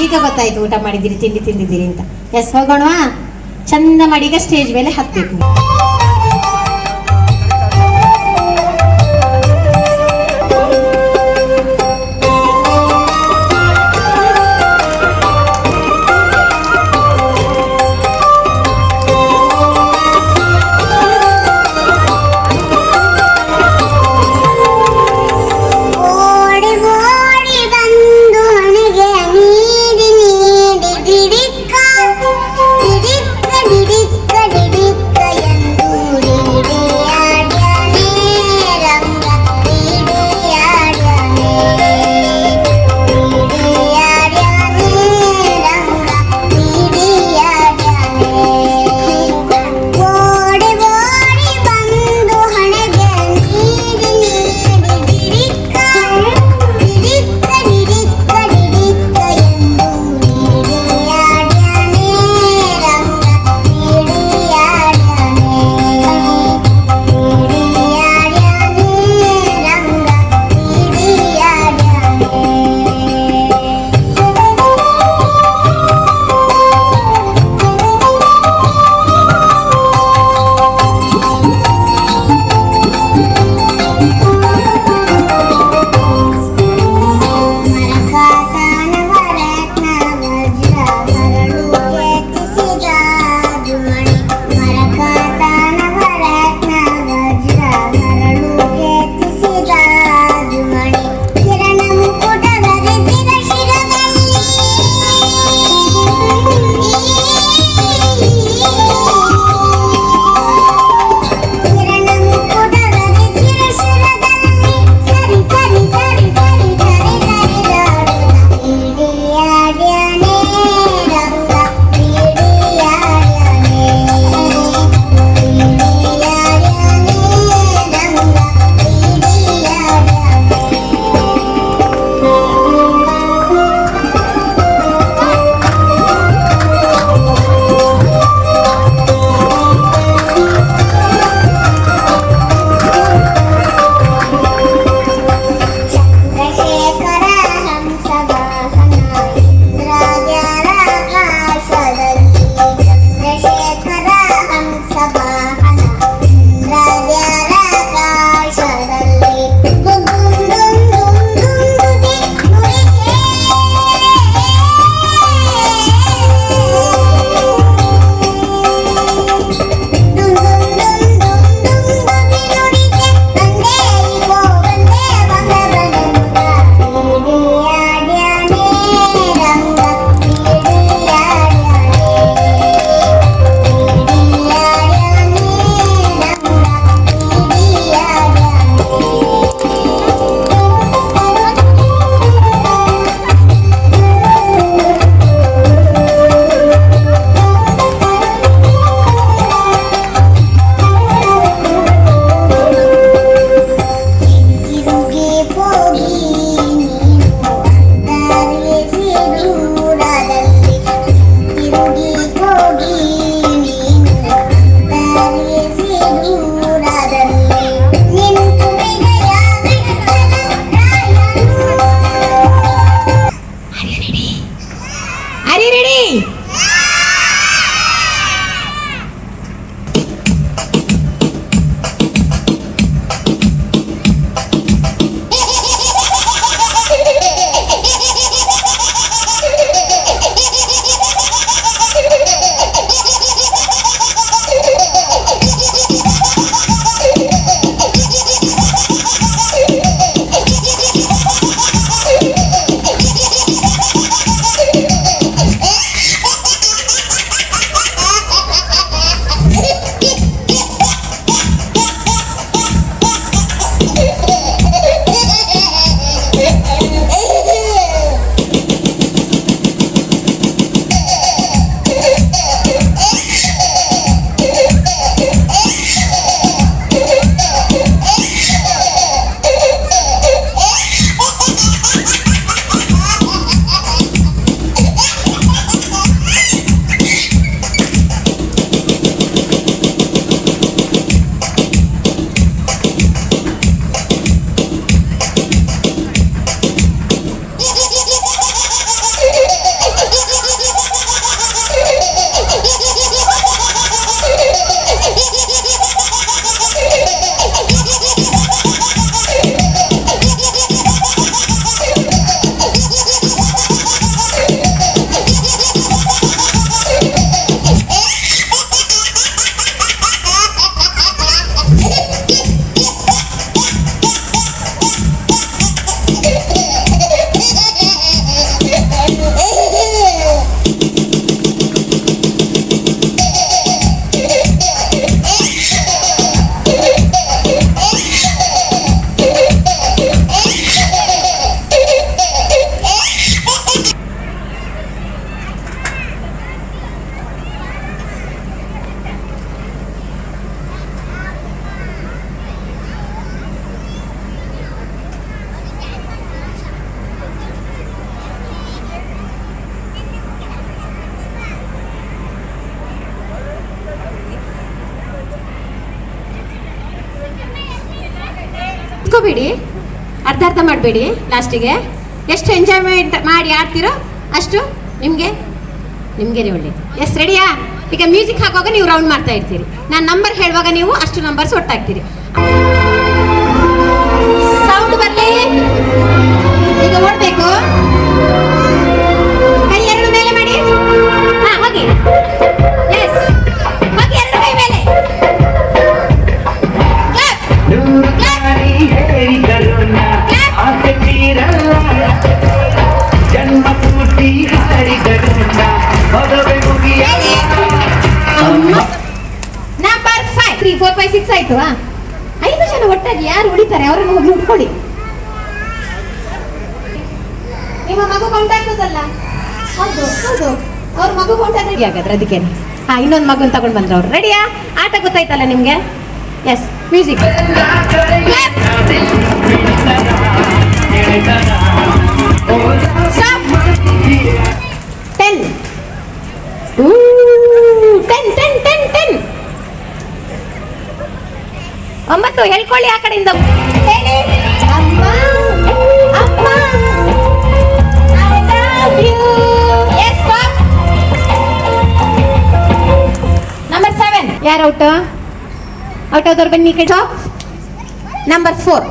ಈಗ ಗೊತ್ತಾಯ್ತು ಊಟ ಮಾಡಿದ್ದೀರಿ ತಿಂಡಿ ತಿಂದಿದ್ದೀರಿ ಅಂತ. ಎಸ್ ಹೋಗೋಣವಾ? ಚಂದ ಮಾಡಿ ಈಗ ಸ್ಟೇಜ್ ಮೇಲೆ ಹತ್ಬೇಕು. ಮಾಡ್ಕೋಬೇಡಿ, ಅರ್ಧ ಅರ್ಧ ಮಾಡಬೇಡಿ. ಲಾಸ್ಟಿಗೆ ಎಷ್ಟು ಎಂಜಾಯ್ಮೆಂಟ್ ಮಾಡಿ ಆಡ್ತಿರೋ ಅಷ್ಟು ನಿಮಗೆ ಒಳ್ಳೇದು. ಎಸ್, ರೆಡಿಯಾ? ಈಗ ಮ್ಯೂಸಿಕ್ ಹಾಕುವಾಗ ನೀವು ರೌಂಡ್ ಮಾಡ್ತಾ ಇರ್ತೀರಿ, ನಾನು ನಂಬರ್ ಹೇಳುವಾಗ ನೀವು ಅಷ್ಟು ನಂಬರ್ಸ್ ಒಟ್ಟಾಗ್ತೀರಿ. ಸೌಂಡ್ ಬರಲಿ. ಈಗ ಓಡಬೇಕು. ಕೈ ಎರಡು ಮೇಲೆ ಮಾಡಿ. ಹಾ, ಹೋಗಿ. ಎಸ್, ಹೋಗಿ, ಎರಡು ಕೈ ಮೇಲೆ. ನಂಬರ್ 5 3 4 5 6 ಆಯ್ತು. 5 ಜನ ಒಟ್ಟಾಗಿ ಯಾರು ಉಳಿತಾರೆ ಅವರನ್ನು ಹೋಗಿ ಉಟ್ಕೊಳ್ಳಿ. ನಿಮ್ಮ ಮಗು ಕೌಂಟ್ ಆಗ್ತದಲ್ಲ? ಹೌದು ಹೌದು, ಅವ್ರ ಮಗು ಕೌಂಟ್ ಆಗಿ ಹಾಗಾದ್ರೆ ಅದಕ್ಕೆ. ಹಾ, ಇನ್ನೊಂದು ಮಗುನ ತಗೊಂಡು ಬಂದ್ರು ಅವ್ರು. ರೆಡಿಯಾ? ಆಟ ಗೊತ್ತಾಯ್ತಲ್ಲ ನಿಮ್ಗೆ? S, music. 10 9 ಹೇಳ್ಕೊಳ್ಳಿ ಆ ಕಡೆಯಿಂದ. ಹೇಳಿ. ಅಮ್ಮ ಅಮ್ಮ I love you. Yes, stop. Number 7 ಯಾರು ಔಟ್ ಆದವ್ರು ಬನ್ನಿ ಈ ಕಡೆ. Stop. Number 4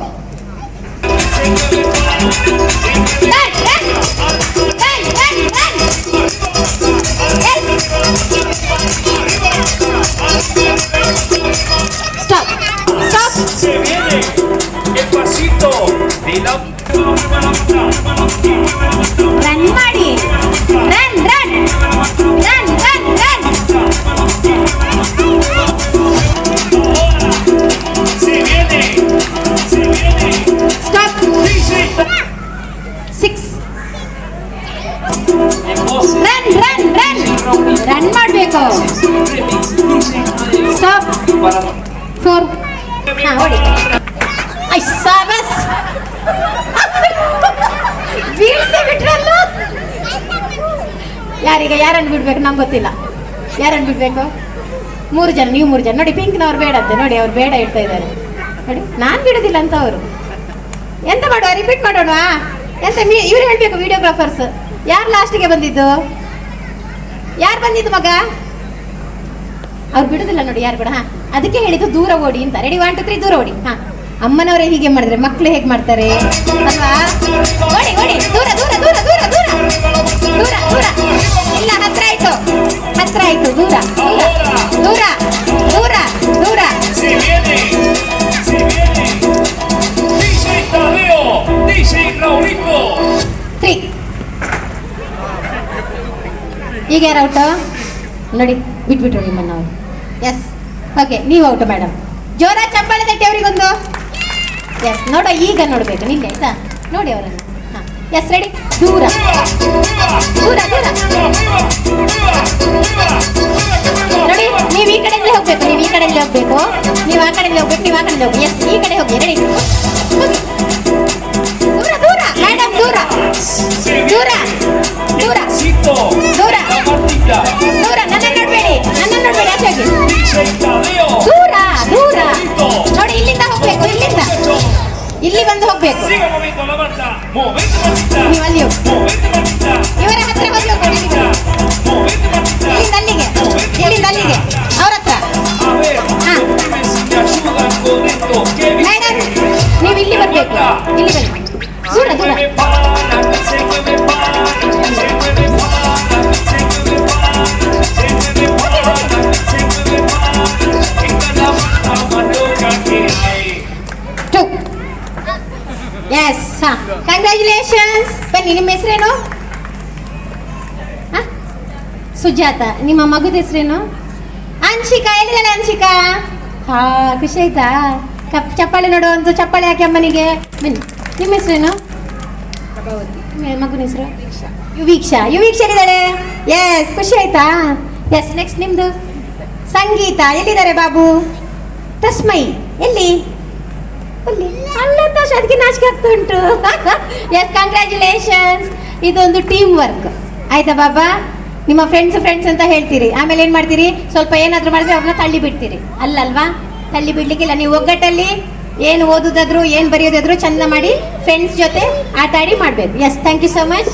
Stop. Stop. Se viene el pasito de la Run ಮಾಡಿ. Run. Se viene. Stop. 6 Run ಮಾಡಬೇಕು. Stop. 4 ಹಾ, ಓಡಿ. ಬಸ್ ಬೀಳ್ಸೆ ಬಿಟ್ರಲ್ಲ. ಯಾರನ್ನು ಬಿಡ್ಬೇಕು ನಂಗೆ ಗೊತ್ತಿಲ್ಲ. ಯಾರನ್ನು ಬಿಡ್ಬೇಕು? 3 ಜನ, ನೀವು 3 ಜನ. ನೋಡಿ, ಪಿಂಕ್ನವ್ರು ಬೇಡ ಅಂತೆ. ನೋಡಿ, ಅವ್ರು ಬೇಡ ಇಡ್ತಾ ಇದ್ದಾರೆ. ನೋಡಿ, ನಾನು ಬಿಡೋದಿಲ್ಲ ಅಂತ ಅವರು. ಎಂತ ಮಾಡುವ? ರಿಪೀಟ್ ಮಾಡೋಣ. ಎಂತ ಇವ್ರು ಹೇಳ್ಬೇಕು, ವಿಡಿಯೋಗ್ರಾಫರ್ಸ್. ಯಾರು ಲಾಸ್ಟಿಗೆ ಬಂದಿದ್ದು? ಯಾರು ಬಂದಿದ್ದು ಮಗ? ಅವ್ರು ಬಿಡುದಿಲ್ಲ ನೋಡಿ ಯಾರು ಕೂಡ. ಹಾ, ಅದಕ್ಕೆ ಹೇಳಿದ್ದು ದೂರ ಓಡಿ ಅಂತ. ರೆಡಿ? 1 2 3 ದೂರ ಓಡಿ. ಹಾ, ಅಮ್ಮನವರೇ ಹೀಗೆ ಮಾಡಿದ್ರೆ ಮಕ್ಕಳು ಹೇಗೆ ಮಾಡ್ತಾರೆ ಅಲ್ವಾ? ಓಡಿ ದೂರ. ಇಲ್ಲ, ಹತ್ರ ಆಯ್ತು. ದೂರ. Se viene. DJ Tadeo, DJ Raulito. 3 ಈಗ ಯಾರು ಔಟ್ ನೋಡಿ? ಬಿಟ್ಬಿಟ್ರು ನಿಮ್ಮನ್ನ ಅವರು. ಎಸ್, ಓಕೆ, ನೀವು ಔಟ್ ಮೇಡಮ್. ಜೋರ ಚಪ್ಪಾಳೆ ತಟ್ಟಿ ಅವರಿಗೊಂದು. ಎಸ್, ನೋಡ, ಈಗ ನೋಡ್ಬೇಕು ನಿಲ್ಲಿ, ಆಯ್ತಾ? ನೋಡಿ ಅವರನ್ನು. ಹಾಂ, ಎಸ್, ರೆಡಿ? ದೂರ. ನೋಡಿ, ನೀವು ಈ ಕಡೆಯಿಂದ ಹೋಗ್ಬೇಕು. ನೀವು ಆ ಕಡೆಯಿಂದ ಹೋಗ್ಬೇಕು. ಎಸ್, ಈ ಕಡೆ ಹೋಗಿ. ರೆಡಿ? ದೂರ ಮೇಡಮ್, ದೂರ. ನನ್ನನ್ನು ನೋಡ್ಬೇಡಿ ಆಚೆಗೆ. ದೂರ. ನೋಡಿ, ಇಲ್ಲಿಂದ ಹೋಗ್ಬೇಕು. ಇಲ್ಲಿ ಬಂದು ಹೋಗ್ಬೇಕು. ನೀವು ಅಲ್ಲಿ ಹೋಗಿ. ಇವರ ಹತ್ರ ಬಂದು ಹೋಗ್ಬೇಡಿ. ಇಲ್ಲಿಂದ ಅಲ್ಲಿಗೆ ಅವ್ರ ಹತ್ರ. ಮೇಡಮ್, ನೀವು ಇಲ್ಲಿ ಬರ್ಬೇಕು. ಇಲ್ಲಿ ಬನ್ನಿ. ದೂರ. ಎಸ್, ಹಾ, ಕಂಗ್ರ್ಯಾಚುಲೇಷನ್ಸ್. ಬನ್ನಿ, ನಿಮ್ಮ ಹೆಸರೇನು? ಸುಜಾತ. ನಿಮ್ಮ ಮಗುದ ಹೆಸರೇನು? ಅನ್ಶಿಕಾ. ಎಲ್ಲಿದ್ದಾಳೆ ಅನ್ಶಿಕಾ? ಹಾ, ಖುಷಿ ಆಯ್ತಾ? ಚಪ್ಪಾಳೆ ನೋಡು. ಒಂದು ಚಪ್ಪಾಳೆ ಹಾಕಿ ಅಮ್ಮನಿಗೆ. ಬನ್ನಿ. ನಿಮ್ಮ ಹೆಸರೇನು? ಮಗುನ ಹೆಸರು? ಯುವೀಕ್ಷಾ ಎಲ್ಲಿದ್ದಾಳೆ? ಎಸ್, ಖುಷಿ ಆಯ್ತಾ? ಎಸ್, ನೆಕ್ಸ್ಟ್ ನಿಮ್ದು? ಸಂಗೀತ. ಎಲ್ಲಿದ್ದಾರೆ ಬಾಬು? ತಸ್ಮೈ. ಎಲ್ಲಿ? ಅಲ್ಲ ತೋಷ, ಅದಕ್ಕೆ ನಾಚಿಕೆ ಆಗ್ತಾ ಉಂಟು. Yes, congratulations. ಇದೊಂದು ಟೀಮ್ ವರ್ಕ್ ಆಯ್ತಾ ಬಾಬಾ? ನಿಮ್ಮ ಫ್ರೆಂಡ್ಸ್ ಅಂತ ಹೇಳ್ತೀರಿ, ಆಮೇಲೆ ಏನು ಮಾಡ್ತೀರಿ? ಸ್ವಲ್ಪ ಏನಾದರೂ ಮಾಡಿದ್ರೆ ಅವ್ರನ್ನ ತಳ್ಳಿ ಬಿಡ್ತೀರಿ. ಅಲ್ಲಲ್ವಾ? ತಳ್ಳಿ ಬಿಡ್ಲಿಕ್ಕಿಲ್ಲ. ನೀವು ಒಗ್ಗಟ್ಟಲ್ಲಿ ಏನು ಓದೋದಾದ್ರು ಏನು ಬರೆಯೋದಾದ್ರು ಚಂದ ಮಾಡಿ ಫ್ರೆಂಡ್ಸ್ ಜೊತೆ ಆಟ ಆಡಿ ಮಾಡಬೇಕು. Yes, thank you so much.